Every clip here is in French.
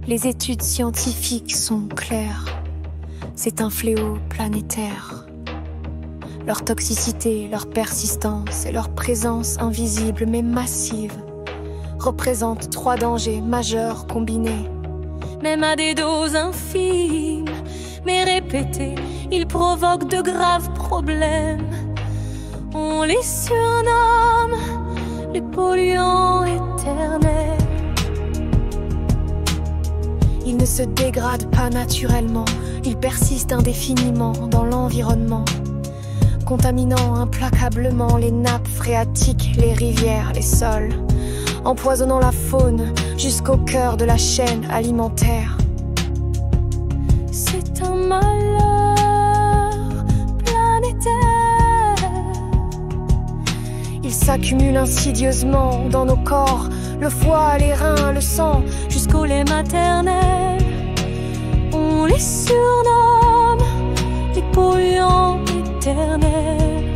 Les études scientifiques sont claires. C'est un fléau planétaire. Leur toxicité, leur persistance et leur présence invisible mais massive représentent 3 dangers majeurs combinés. Même à des doses infimes, mais répétées, ils provoquent de graves problèmes. On les surnomme les polluants éternels. Ils ne se dégradent pas naturellement, ils persistent indéfiniment dans l'environnement, contaminant implacablement les nappes phréatiques, les rivières, les sols, empoisonnant la faune jusqu'au cœur de la chaîne alimentaire. C'est un malheur planétaire. Il s'accumule insidieusement dans nos corps, le foie, les reins, le sang, jusqu'au lait maternel. On les surnomme les polluants éternels.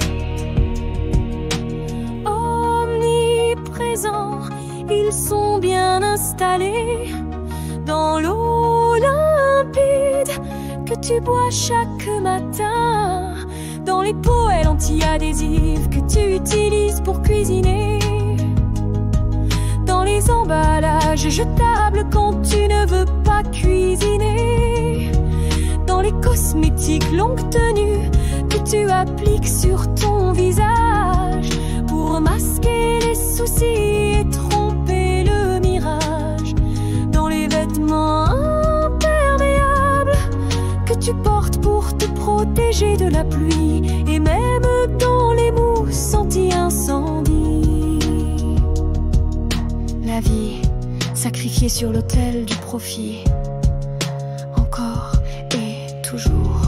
Omniprésents, ils sont bien installés dans l'eau limpide que tu bois chaque matin, dans les poêles anti-adhésives que tu utilises pour cuisiner, dans les emballages jetables quand tu ne veux pas cuisiner, dans les cosmétiques longue tenue que tu appliques sur ton visage pour masquer les soucis et tromper le mirage, dans les vêtements imperméables que tu portes pour te protéger de la pluie, et même dans les mousses anti-incendie. La vie sacrifiée sur l'autel du profit, encore et toujours.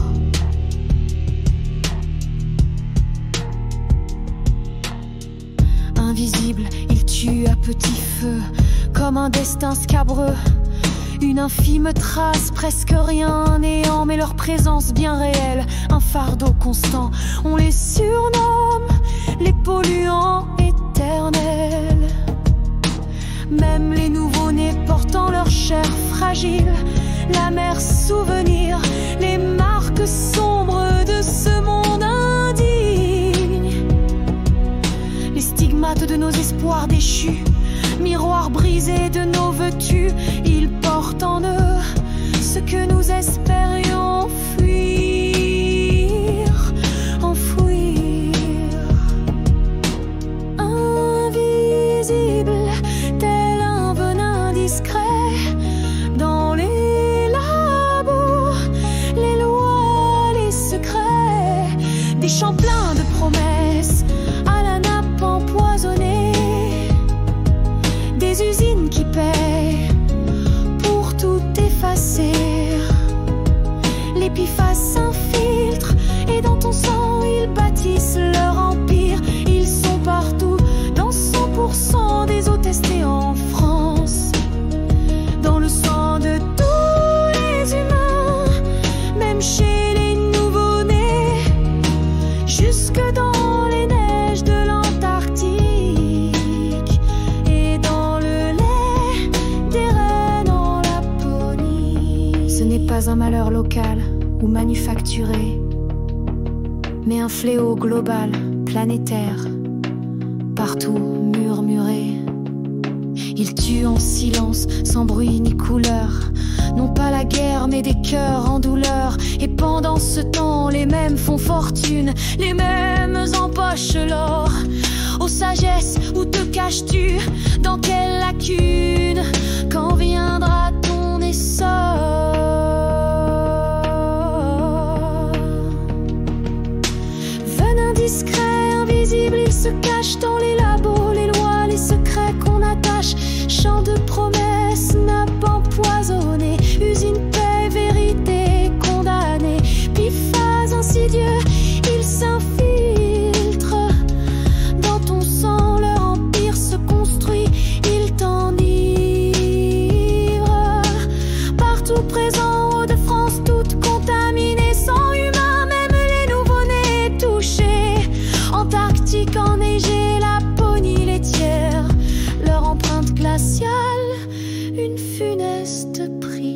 Invisible, il tue à petit feu, comme un destin scabreux. Une infime trace, presque rien, néant, mais leur présence bien réelle, un fardeau constant. On les surnomme les polluants éternels. Même les nouveau-nés portant leur chair fragile, l'amère souvenir, les marques sombres de ce monde indigne. Les stigmates de nos espoirs déchus, miroirs brisés de nos vertus, ils portent en eux ce que nous espérions fuir, enfouir. Invisible, tel un venin discret, dans les labos, les lois, les secrets, des champs pleins de promesses à la nappe empoisonnée, des usines qui paient pour tout effacer. Les PFAS s'infiltrent et dans ton sang ils bâtissent leur empire. Ils sont partout, dans 100% des eaux testées en France, dans le sang de tous les humains, même chez les nouveau-nés, jusque dans les neiges de l'Antarctique et dans le lait des rennes en Laponie. Ce n'est pas un malheur local ou manufacturé, mais un fléau global, planétaire, partout murmuré. Il tue en silence, sans bruit ni couleur, non pas la guerre mais des cœurs en douleur. Et pendant ce temps, les mêmes font fortune, les mêmes empochent l'or. Ô sagesse, où te caches-tu? Dans quelle lacune? Quand viendra ton essor? Venin discret, invisible, il se cache dans les labos, les lois, les secrets qu'on attache. Champ de promesses, nappe empoisonnée, usine paix, vérité condamnée. PFAS insidieux, ils s'infiltrent dans ton sang, leur empire se construit, ils t'enivrent. Partout présent, Hauts-de-France, toute contaminée, sang humain, même les nouveau-nés touchés. Antarctique enneigée, Laponie laitière, leur empreinte glaciale, une funeste reste pris